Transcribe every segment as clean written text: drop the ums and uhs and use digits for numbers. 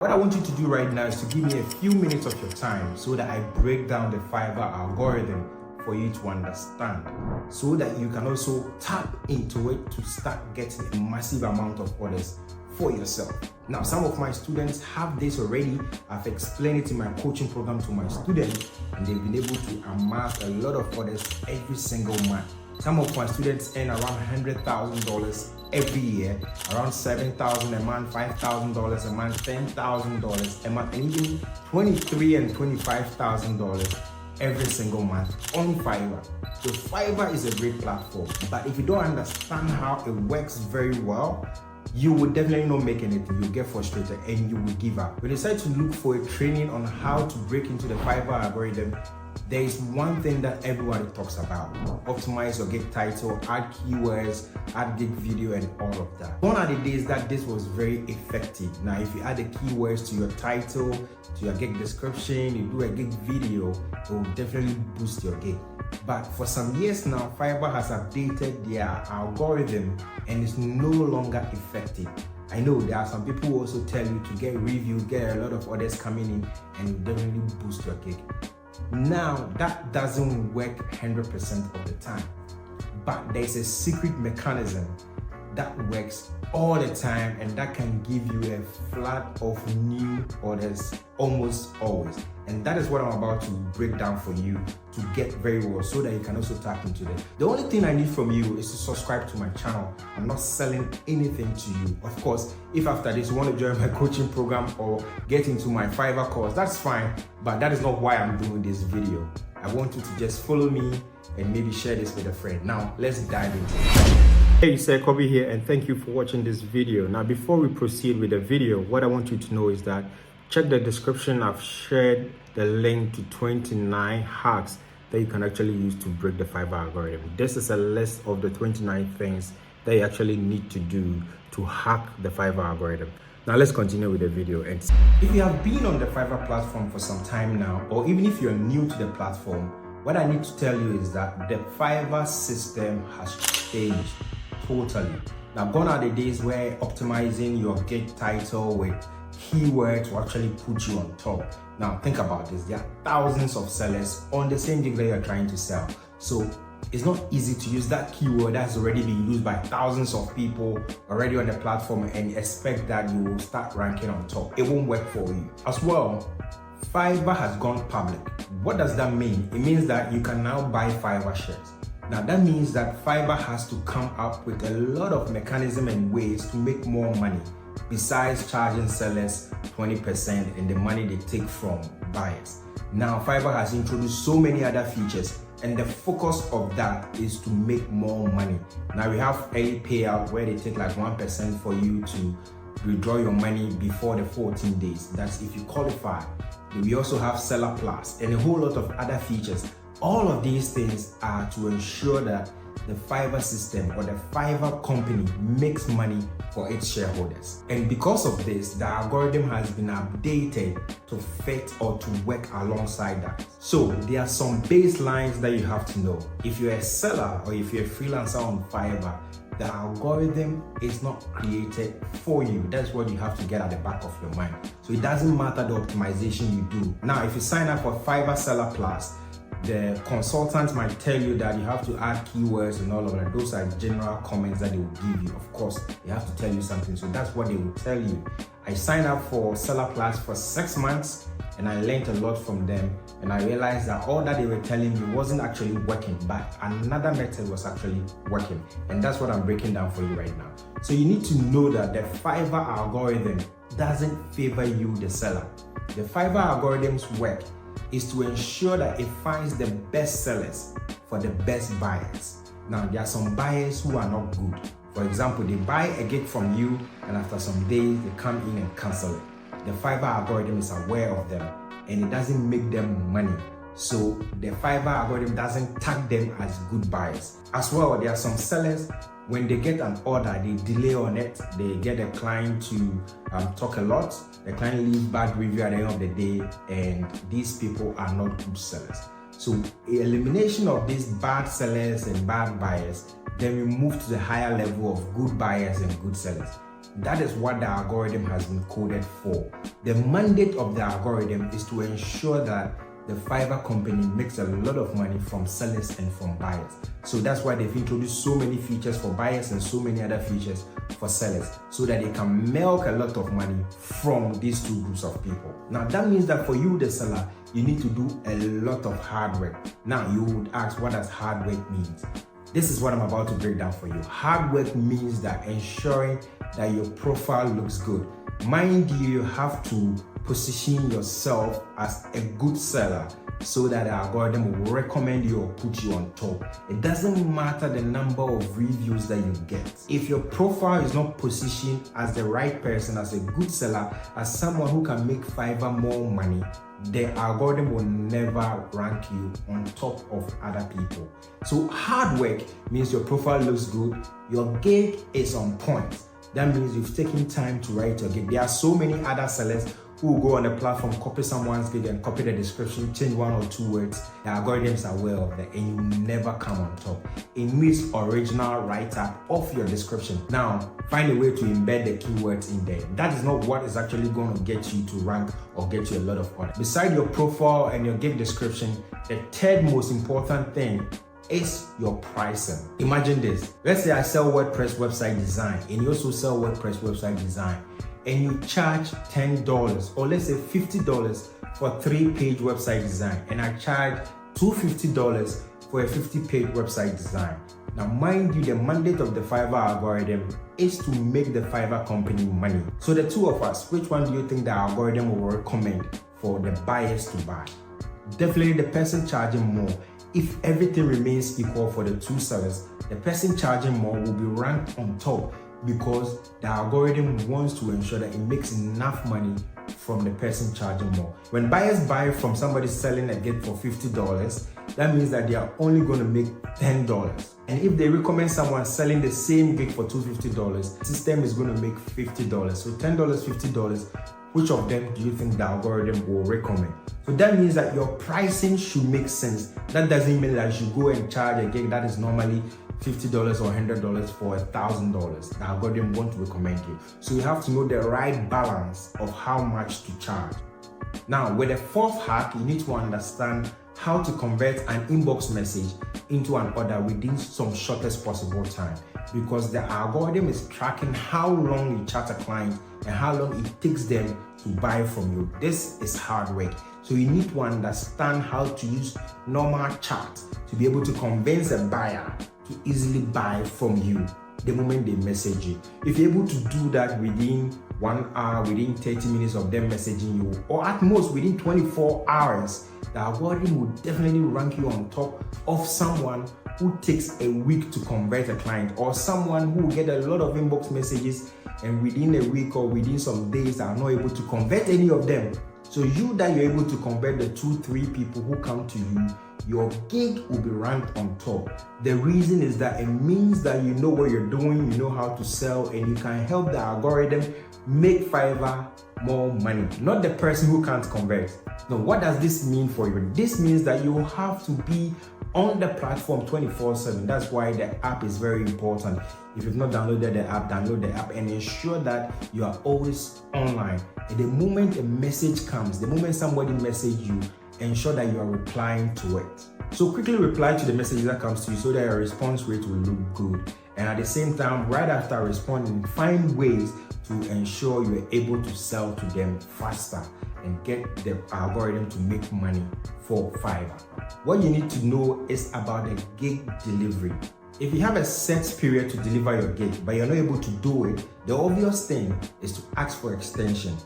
What I want you to do right now is to give me a few minutes of your time so that I break down the Fiverr algorithm for you to understand, so that you can also tap into it to start getting a massive amount of orders for yourself. Now, some of my students have this already. I've explained it in my coaching program to my students, and they've been able to amass a lot of orders every single month. Some of my students earn around $100,000 every year, around $7,000 a month, $5,000 a month, $10,000 a month, and even $23,000 and $25,000 every single month on Fiverr. So Fiverr is a great platform, but if you don't understand how it works very well, you will definitely not make anything. You'll get frustrated and you will give up. We decided to look for a training on how to break into the Fiverr algorithm. There is one thing that everybody talks about: optimize your gig title, add keywords, add gig video, and all of that. Gone are the days that this was very effective. Now, if you add the keywords to your title, to your gig description, you do a gig video, it will definitely boost your gig. But for some years now, Fiverr has updated their algorithm and it's no longer effective. I know there are some people who also tell you to get reviews, get a lot of orders coming in, and it will definitely boost your gig. Now, that doesn't work 100% of the time, but there's a secret mechanism that works all the time, and that can give you a flood of new orders almost always. And that is what I'm about to break down for you to get very well, so that you can also tap into it. The only thing I need from you is to subscribe to my channel. I'm not selling anything to you. Of course, if after this you want to join my coaching program or get into my Fiverr course, that's fine, but that is not why I'm doing this video. I want you to just follow me and maybe share this with a friend. Now, let's dive into it. Hey, it's Kobe here, and thank you for watching this video. Now, before we proceed with the video, what I want you to know is that check the description. I've shared the link to 29 hacks that you can actually use to break the Fiverr algorithm. This is a list of the 29 things that you actually need to do to hack the Fiverr algorithm. Now, let's continue with the video. And if you have been on the Fiverr platform for some time now, or even if you're new to the platform, what I need to tell you is that the Fiverr system has changed totally. Now, gone are the days where optimizing your gig title with keywords will actually put you on top. Now, think about this. There are thousands of sellers on the same gig that you're trying to sell. So it's not easy to use that keyword that's already been used by thousands of people already on the platform and expect that you will start ranking on top. It won't work for you. As well, Fiverr has gone public. What does that mean? It means that you can now buy Fiverr shares. Now, that means that Fiverr has to come up with a lot of mechanism and ways to make more money besides charging sellers 20% and the money they take from buyers. Now, Fiverr has introduced so many other features, and the focus of that is to make more money. Now, we have early payout where they take like 1% for you to withdraw your money before the 14 days. That's if you qualify. We also have Seller Plus and a whole lot of other features. All of these things are to ensure that the Fiverr system or the Fiverr company makes money for its shareholders. And because of this, the algorithm has been updated to fit or to work alongside that. So there are some baselines that you have to know. If you're a seller or if you're a freelancer on Fiverr, the algorithm is not created for you. That's what you have to get at the back of your mind. So it doesn't matter the optimization you do. Now, if you sign up for Fiverr Seller Plus, the consultant might tell you that you have to add keywords and all of that. Those are general comments that they will give you. Of course, they have to tell you something. So that's what they will tell you. I signed up for Seller Plus for 6 months and I learned a lot from them. And I realized that all that they were telling me wasn't actually working, but another method was actually working. And that's what I'm breaking down for you right now. So you need to know that the Fiverr algorithm doesn't favor you, the seller. The Fiverr algorithm's work is to ensure that it finds the best sellers for the best buyers. Now, there are some buyers who are not good. For example, they buy a gig from you and after some days they come in and cancel it. The Fiverr algorithm is aware of them and it doesn't make them money. So the Fiverr algorithm doesn't tag them as good buyers. As well, there are some sellers, when they get an order, they delay on it. They get the client to talk a lot. The client leaves bad review at the end of the day, and these people are not good sellers. So elimination of these bad sellers and bad buyers, then we move to the higher level of good buyers and good sellers. That is what the algorithm has been coded for. The mandate of the algorithm is to ensure that the Fiverr company makes a lot of money from sellers and from buyers. So that's why they've introduced so many features for buyers and so many other features for sellers, so that they can milk a lot of money from these two groups of people. Now that means that for you, the seller, you need to do a lot of hard work. Now you would ask, what does hard work mean? This is what I'm about to break down for you. Hard work means that ensuring that your profile looks good. Mind you, you have to position yourself as a good seller so that the algorithm will recommend you or put you on top. It doesn't matter the number of reviews that you get. If your profile is not positioned as the right person, as a good seller, as someone who can make Fiverr more money, the algorithm will never rank you on top of other people. So hard work means your profile looks good, your gig is on point. That means you've taken time to write your gig. There are so many other sellers who will go on the platform, copy someone's gig and copy the description, change one or two words. The algorithms are aware of that, and you never come on top. It needs original write-up of your description. Now, find a way to embed the keywords in there. That is not what is actually going to get you to rank or get you a lot of orders. Beside your profile and your gig description, the third most important thing is your pricing. Imagine this. Let's say I sell WordPress website design, and you also sell WordPress website design, and you charge $10 or let's say $50 for a 3-page website design, and I charge $250 for a 50-page website design. Now mind you, the mandate of the Fiverr algorithm is to make the Fiverr company money. So the two of us, which one do you think the algorithm will recommend for the buyers to buy? Definitely the person charging more. If everything remains equal for the two sellers, the person charging more will be ranked on top, because the algorithm wants to ensure that it makes enough money from the person charging more. When buyers buy from somebody selling a gig for $50, that means that they are only going to make $10. And if they recommend someone selling the same gig for $250, the system is going to make $50. So $10, $50, which of them do you think the algorithm will recommend? So that means that your pricing should make sense. That doesn't mean that you should go and charge a gig that is normally $50 or $100 for $1,000. The algorithm won't recommend you. So you have to know the right balance of how much to charge. Now, with the fourth hack, you need to understand how to convert an inbox message into an order within some shortest possible time, because the algorithm is tracking how long you chat a client and how long it takes them to buy from you. This is hard work. So you need to understand how to use normal chat to be able to convince a buyer to easily buy from you the moment they message you. If you're able to do that within 1 hour, within 30 minutes of them messaging you, or at most within 24 hours, the algorithm will definitely rank you on top of someone who takes a week to convert a client, or someone who will get a lot of inbox messages and within a week or within some days are not able to convert any of them. So you that you're able to convert the 2-3 people who come to you, your gig will be ranked on top. The reason is that it means that you know what you're doing, you know how to sell, and you can help the algorithm make Fiverr more money, not the person who can't convert. Now, what does this mean for you? This means that you have to be on the platform 24/7. That's why the app is very important. If you've not downloaded the app, download the app and ensure that you are always online. At the moment a message comes, the moment somebody messages you, ensure that you are replying to it. So quickly reply to the message that comes to you so that your response rate will look good. And at the same time, right after responding, find ways to ensure you're able to sell to them faster and get the algorithm to make money for Fiverr. What you need to know is about the gig delivery. If you have a set period to deliver your gig, but you're not able to do it, the obvious thing is to ask for extension.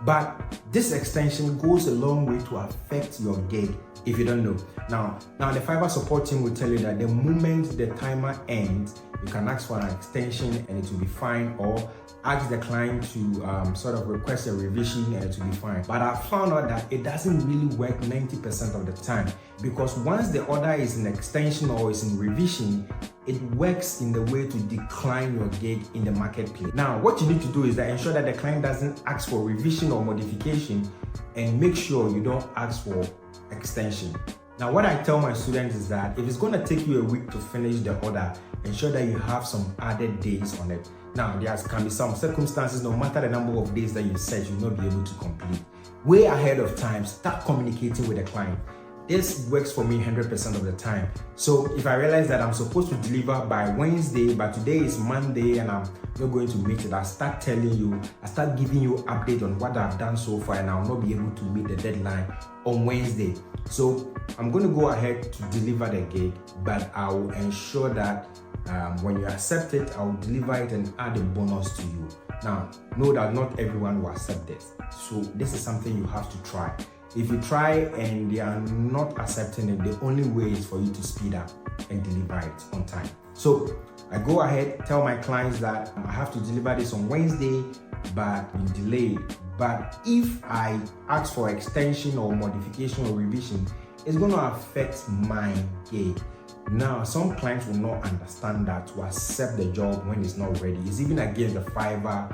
But this extension goes a long way to affect your gig if you don't know. Now the Fiverr support team will tell you that the moment the timer ends, you can ask for an extension and it will be fine, or ask the client to sort of request a revision and it will be fine. But I found out that it doesn't really work 90% of the time, because once the order is in extension or is in revision, it works in the way to decline your gig in the marketplace. Now, what you need to do is that ensure that the client doesn't ask for revision or modification, and make sure you don't ask for extension. Now, what I tell my students is that if it's going to take you a week to finish the order, ensure that you have some added days on it. Now, there can be some circumstances, no matter the number of days that you set, you'll not be able to complete. Way ahead of time, start communicating with the client. This works for me 100% of the time. So if I realize that I'm supposed to deliver by Wednesday, but today is Monday and I'm not going to meet it, I start telling you, I start giving you update on what I've done so far, and I'll not be able to meet the deadline on Wednesday. So I'm going to go ahead to deliver the gig, but I will ensure that when you accept it, I will deliver it and add a bonus to you. Now, know that not everyone will accept this. So this is something you have to try. If you try and they are not accepting it, the only way is for you to speed up and deliver it on time. So I go ahead, tell my clients that I have to deliver this on Wednesday, but been delayed. But if I ask for extension or modification or revision, it's going to affect my gig. Now, some clients will not understand that to accept the job when it's not ready. It's even against the Fiverr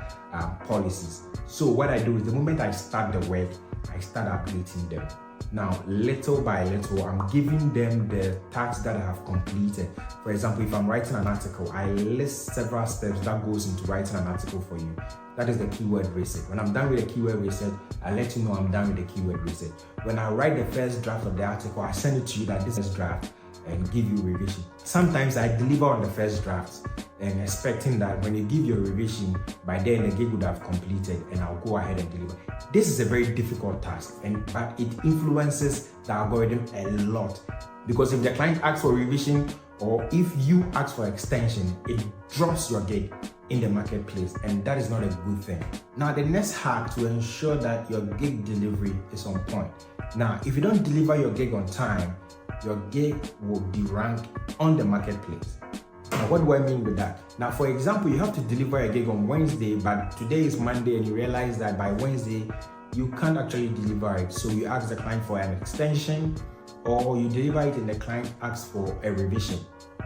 policies. So what I do is the moment I start the work, I start updating them. Now, little by little, I'm giving them the tasks that I have completed. For example, if I'm writing an article, I list several steps that goes into writing an article for you. That is the keyword research. When I'm done with the keyword research, I let you know I'm done with the keyword research. When I write the first draft of the article, I send it to you that this is draft and give you revision. Sometimes I deliver on the first draft and expecting that when you give your revision, by then the gig would have completed and I'll go ahead and deliver. This is a very difficult task, but it influences the algorithm a lot, because if the client asks for revision or if you ask for extension, it drops your gig in the marketplace, and that is not a good thing. Now, the next hack to ensure that your gig delivery is on point. Now, if you don't deliver your gig on time, your gig will derank on the marketplace. Now, what do I mean with that? Now, for example, you have to deliver a gig on Wednesday, but today is Monday and you realize that by Wednesday, you can't actually deliver it. So you ask the client for an extension, or you deliver it and the client asks for a revision.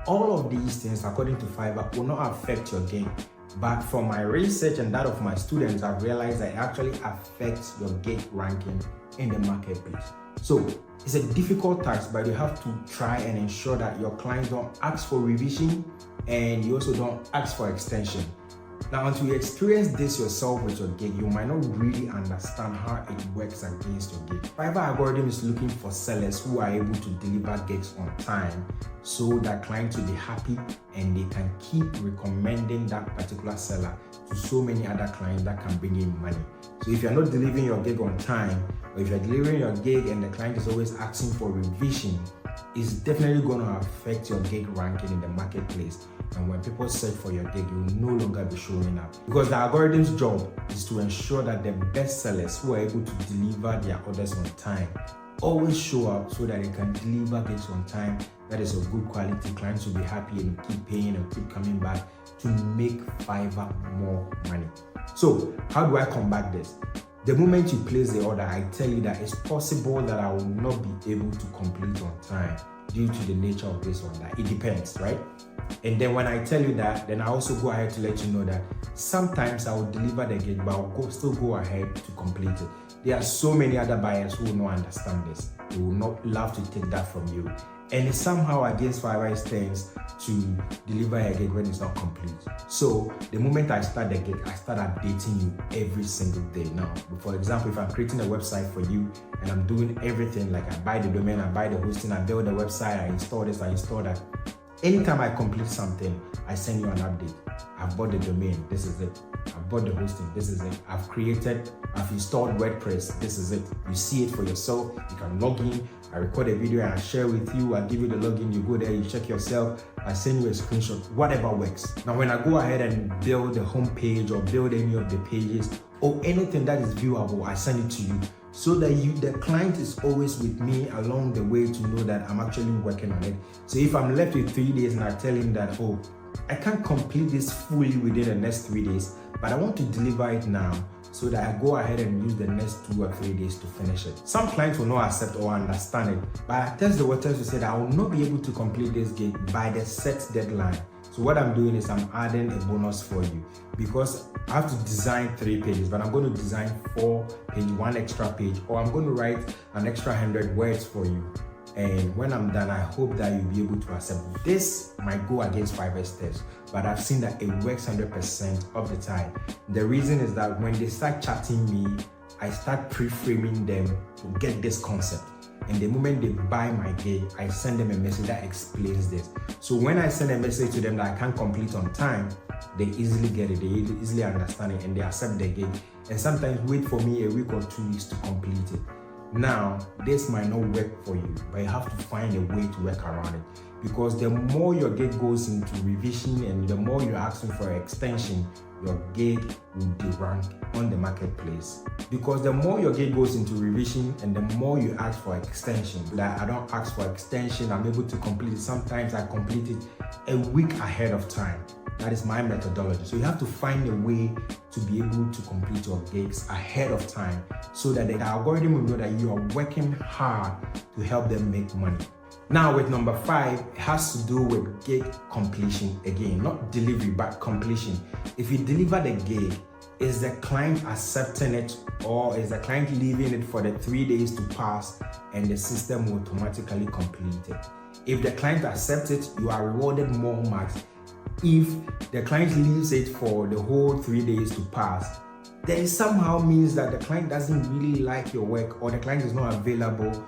All of these things, according to Fiverr, will not affect your gig. But from my research and that of my students, I've realized that it actually affects your gig ranking in the marketplace. So it's a difficult task, but you have to try and ensure that your clients don't ask for revision and you also don't ask for extension. Now, until you experience this yourself with your gig, you might not really understand how it works against your gig. Fiverr algorithm is looking for sellers who are able to deliver gigs on time so that clients will be happy and they can keep recommending that particular seller to so many other clients that can bring in money. So if you're not delivering your gig on time, or if you're delivering your gig and the client is always asking for revision, it's definitely going to affect your gig ranking in the marketplace. And when people search for your gig, you will no longer be showing up. Because the algorithm's job is to ensure that the best sellers who are able to deliver their orders on time always show up so that they can deliver gigs on time. That is of good quality. Clients will be happy and keep paying and keep coming back to make Fiverr more money. So how do I combat this? The moment you place the order, I tell you that it's possible that I will not be able to complete on time due to the nature of this order. It depends, right? And then when I tell you that, then I also go ahead to let you know that sometimes I will deliver the gig, but I'll still go ahead to complete it. There are so many other buyers who will not understand this. They will not love to take that from you. And it's somehow against Fiverr's terms to deliver a gig when it's not complete. So the moment I start the gig, I start updating you every single day. Now, for example, if I'm creating a website for you and I'm doing everything, like I buy the domain, I buy the hosting, I build the website, I install this, I install that. Anytime I complete something, I send you an update. I've bought the domain, this is it. I've bought the hosting, this is it. I've installed WordPress, this is it. You see it for yourself, you can log in. I record a video and I share with you, I give you the login, you go there, you check yourself, I send you a screenshot, whatever works. Now, when I go ahead and build the home page or build any of the pages or anything that is viewable, I send it to you so that the client is always with me along the way to know that I'm actually working on it. So if I'm left with 3 days and I tell him that, oh, I can't complete this fully within the next 3 days, but I want to deliver it now, so that I go ahead and use the next 2 or 3 days to finish it. Some clients will not accept or understand it, but I test the waters to say that I will not be able to complete this gig by the set deadline. So what I'm doing is I'm adding a bonus for you, because I have to design 3 pages, but I'm going to design 4 pages, 1 extra page, or I'm going to write an extra 100 words for you. And when I'm done, I hope that you'll be able to accept. This might go against Fiverr's test, but I've seen that it works 100% of the time. The reason is that when they start chatting me, I start pre-framing them to get this concept. And the moment they buy my gig, I send them a message that explains this. So when I send a message to them that I can't complete on time, they easily get it, they easily understand it, and they accept the gig. And sometimes wait for me a week or 2 weeks to complete it. Now, this might not work for you, but you have to find a way to work around it. Because the more your gig goes into revision and the more you're asking for an extension, your gig will derank on the marketplace. Because the more your gig goes into revision and the more you ask for extension, like I don't ask for extension, I'm able to complete it. Sometimes I complete it a week ahead of time. That is my methodology. So you have to find a way to be able to complete your gigs ahead of time so that the algorithm will know that you are working hard to help them make money. Now with number 5, it has to do with gig completion again, not delivery, but completion. If you deliver the gig, is the client accepting it, or is the client leaving it for the 3 days to pass and the system will automatically complete it? If the client accepts it, you are rewarded more marks. If the client leaves it for the whole 3 days to pass, then it somehow means that the client doesn't really like your work or the client is not available.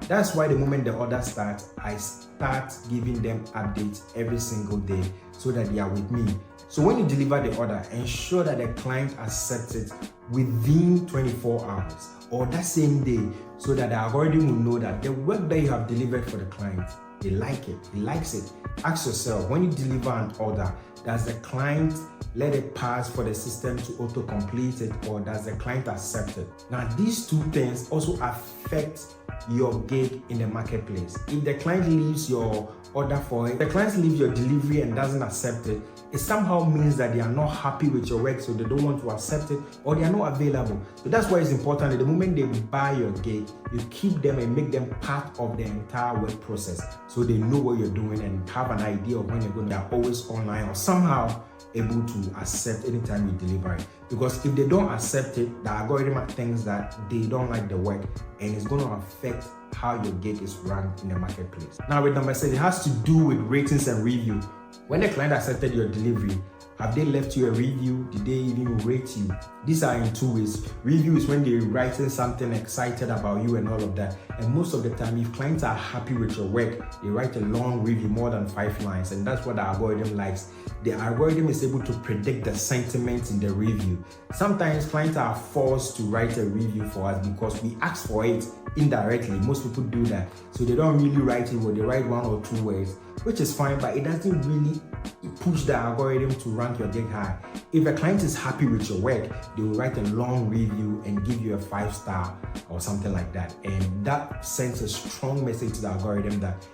That's why the moment the order starts, I start giving them updates every single day so that they are with me. So when you deliver the order, ensure that the client accepts it within 24 hours or that same day so that the algorithm will know that the work that you have delivered for the client, they like it, he likes it. Ask yourself, when you deliver an order, does the client let it pass for the system to auto-complete it, or does the client accept it? Now, these two things also affect your gig in the marketplace. If the client leaves your order for it, the client leaves your delivery and doesn't accept it, it somehow means that they are not happy with your work, so they don't want to accept it, or they are not available. So that's why it's important that the moment they buy your gig, you keep them and make them part of the entire work process so they know what you're doing and have an idea of when you're going. They're always online or somehow able to accept anytime you deliver it. Because if they don't accept it, the algorithm thinks that they don't like the work and it's going to affect how your gig is ranked in the marketplace. Now with number 6, it has to do with ratings and review. When the client accepted your delivery, have they left you a review? Did they even rate you? These are in 2 ways. Review is when they're writing something excited about you and all of that. And most of the time, if clients are happy with your work, they write a long review, more than 5 lines. And that's what the algorithm likes. The algorithm is able to predict the sentiments in the review. Sometimes clients are forced to write a review for us because we ask for it indirectly. Most people do that. So they don't really write it, or they write 1 or 2 words, which is fine, but it doesn't really push the algorithm to rank your gig high. If a client is happy with your work, they will write a long review and give you a 5-star or something like that. And that sends a strong message to the algorithm that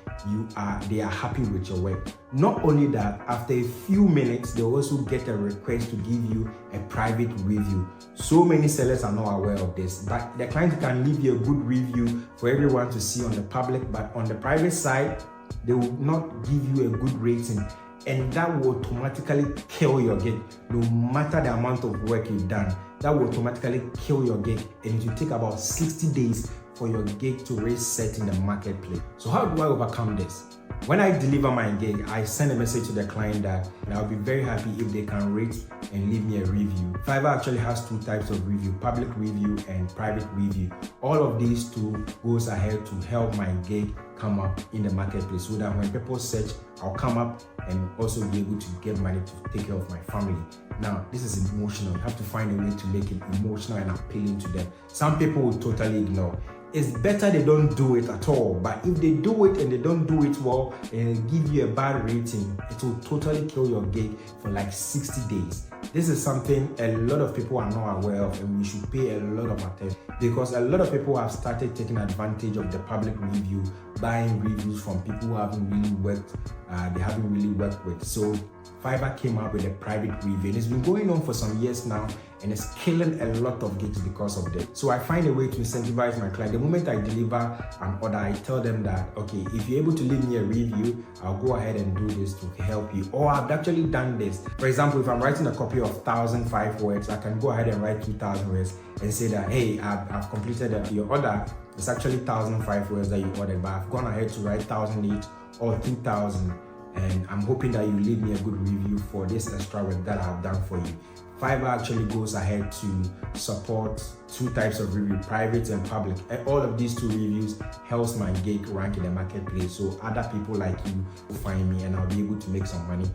they are happy with your work. Not only that, after a few minutes, they also get a request to give you a private review. So many sellers are not aware of this, but the client can leave you a good review for everyone to see on the public, but on the private side, they will not give you a good rating, and that will automatically kill your gig. No matter the amount of work you've done, that will automatically kill your gig, and it will take about 60 days for your gig to reset in the marketplace. So how do I overcome this? When I deliver my gig, I send a message to the client that I'll be very happy if they can rate and leave me a review. Fiverr actually has 2 types of review, public review and private review. All of these 2 goes ahead to help my gig come up in the marketplace so that when people search, I'll come up and also be able to get money to take care of my family. Now, this is emotional. You have to find a way to make it emotional and appealing to them. Some people will totally ignore. It's better they don't do it at all, but if they do it and they don't do it well and they give you a bad rating, it will totally kill your gig for like 60 days. This is something a lot of people are not aware of, and we should pay a lot of attention, because a lot of people have started taking advantage of the public review, buying reviews from people who haven't really worked with. So Fiverr came up with a private review, and it's been going on for some years now, and it's killing a lot of gigs because of that. So I find a way to incentivize my client. The moment I deliver an order, I tell them that, okay, if you're able to leave me a review, I'll go ahead and do this to help you. Or I've actually done this. For example, if I'm writing a copy of 1,005 words, I can go ahead and write 2,000 words and say that, hey, I've completed your order. It's actually 1,005 words that you ordered, but I've gone ahead to write 1,008 or 2,000. And I'm hoping that you leave me a good review for this extra work that I've done for you. Fiverr actually goes ahead to support 2 types of review, private and public. And all of these 2 reviews helps my gig rank in the marketplace, so other people like you will find me and I'll be able to make some money.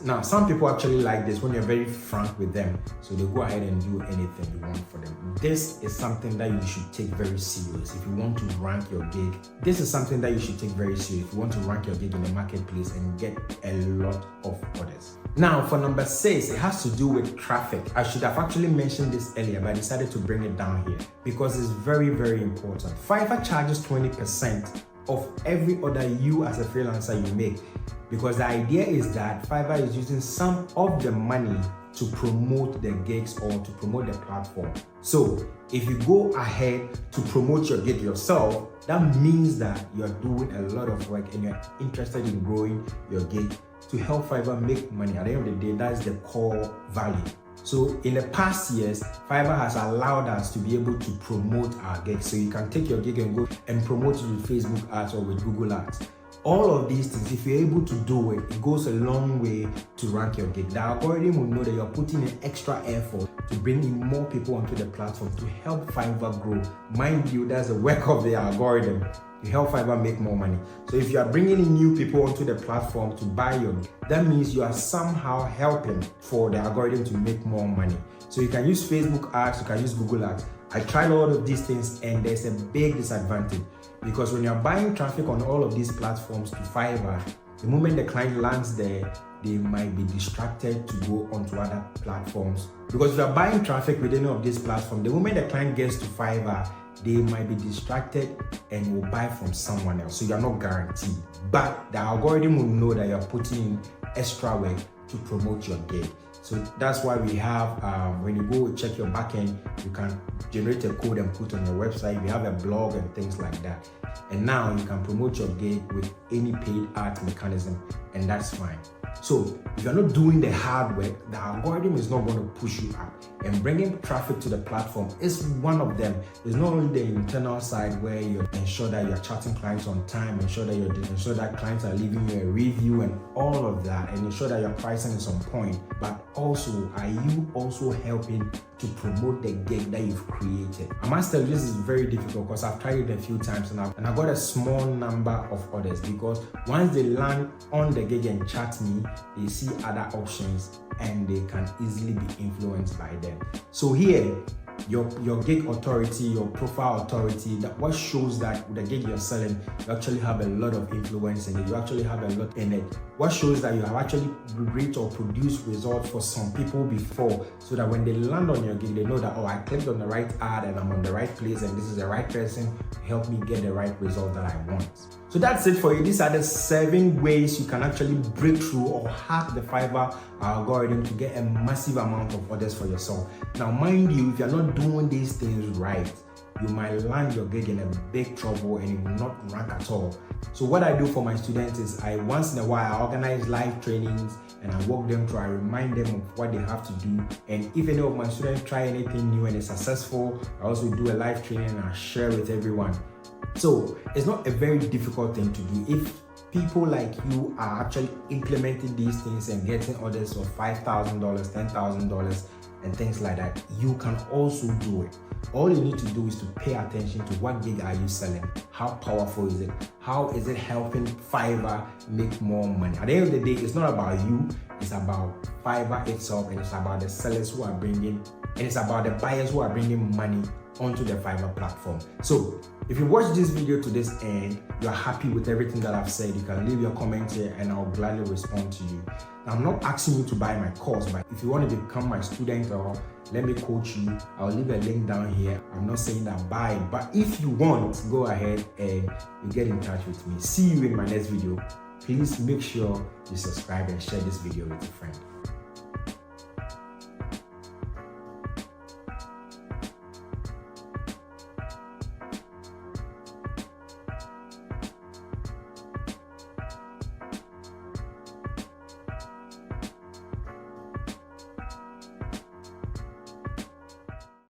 Now, some people actually like this when you're very frank with them, so they go ahead and do anything you want for them. This is something that you should take very serious if you want to rank your gig. This is something that you should take very serious if you want to rank your gig in the marketplace and get a lot of orders. Now, for number 6, it has to do with traffic. I should have actually mentioned this earlier, but I decided to bring it down here because it's very, very important. Fiverr charges 20% of every order you as a freelancer you make, because the idea is that Fiverr is using some of the money to promote the gigs or to promote the platform. So if you go ahead to promote your gig yourself, that means that you're doing a lot of work and you're interested in growing your gig to help Fiverr make money. At the end of the day, that's the core value. So in the past years, Fiverr has allowed us to be able to promote our gigs. So you can take your gig and go and promote it with Facebook ads or with Google ads. All of these things, if you're able to do it, it goes a long way to rank your gig. The algorithm will know that you're putting in extra effort to bring in more people onto the platform to help Fiverr grow. Mind you, that's the work of the algorithm to help Fiverr make more money. So if you are bringing in new people onto the platform to buy your gig, that means you are somehow helping for the algorithm to make more money. So you can use Facebook ads, you can use Google ads. I tried all of these things and there's a big disadvantage, because when you're buying traffic on all of these platforms to Fiverr, the moment the client lands there, they might be distracted to go onto other platforms. Because if you're buying traffic with any of these platforms, the moment the client gets to Fiverr, they might be distracted and will buy from someone else. So you're not guaranteed. But the algorithm will know that you're putting in extra work to promote your gig. So that's why we have, when you go check your backend, you can generate a code and put on your website. We have a blog and things like that. And now you can promote your gig with any paid art mechanism, and that's fine. So if you're not doing the hard work, the algorithm is not going to push you up. And bringing traffic to the platform is one of them. It's not only the internal side where you ensure that you're chatting clients on time, ensure that clients are leaving you a review and all of that, and ensure that your pricing is on point. But also, are you also helping to promote the gig that you've created? I must tell you, this is very difficult because I've tried it a few times and I got a small number of orders, because once they land on the gig and chat me, they see other options and they can easily be influenced by them. So here, your gig authority, your profile authority, that what shows that the gig you're selling, you actually have a lot of influence in it, you actually have a lot in it. What shows that you have actually reached or produced results for some people before, so that when they land on your gig, they know that, oh, I clicked on the right ad and I'm on the right place and this is the right person to help me get the right result that I want. So that's it for you. These are the 7 ways you can actually break through or hack the Fiverr algorithm to get a massive amount of orders for yourself. Now, mind you, if you're not doing these things right, you might land your gig in a big trouble and it will not rank at all. So what I do for my students is, I once in a while I organize live trainings and I walk them through, I remind them of what they have to do. And if any of my students try anything new and it's successful, I also do a live training and I share with everyone. So it's not a very difficult thing to do. If people like you are actually implementing these things and getting orders of $5,000, $10,000 and things like that, you can also do it. All you need to do is to pay attention to what gig are you selling, how powerful is it, how is it helping Fiverr make more money. At the end of the day, it's not about you, it's about Fiverr itself, and it's about the sellers who are bringing, and it's about the buyers who are bringing money onto the Fiverr platform. So if you watch this video to this end, you are happy with everything that I've said, you can leave your comment here and I'll gladly respond to you. Now, I'm not asking you to buy my course, but if you want to become my student or let me coach you, I'll leave a link down here. I'm not saying that buy it, but if you want, go ahead and you get in touch with me. See you in my next video. please make sure you subscribe and share this video with a friend.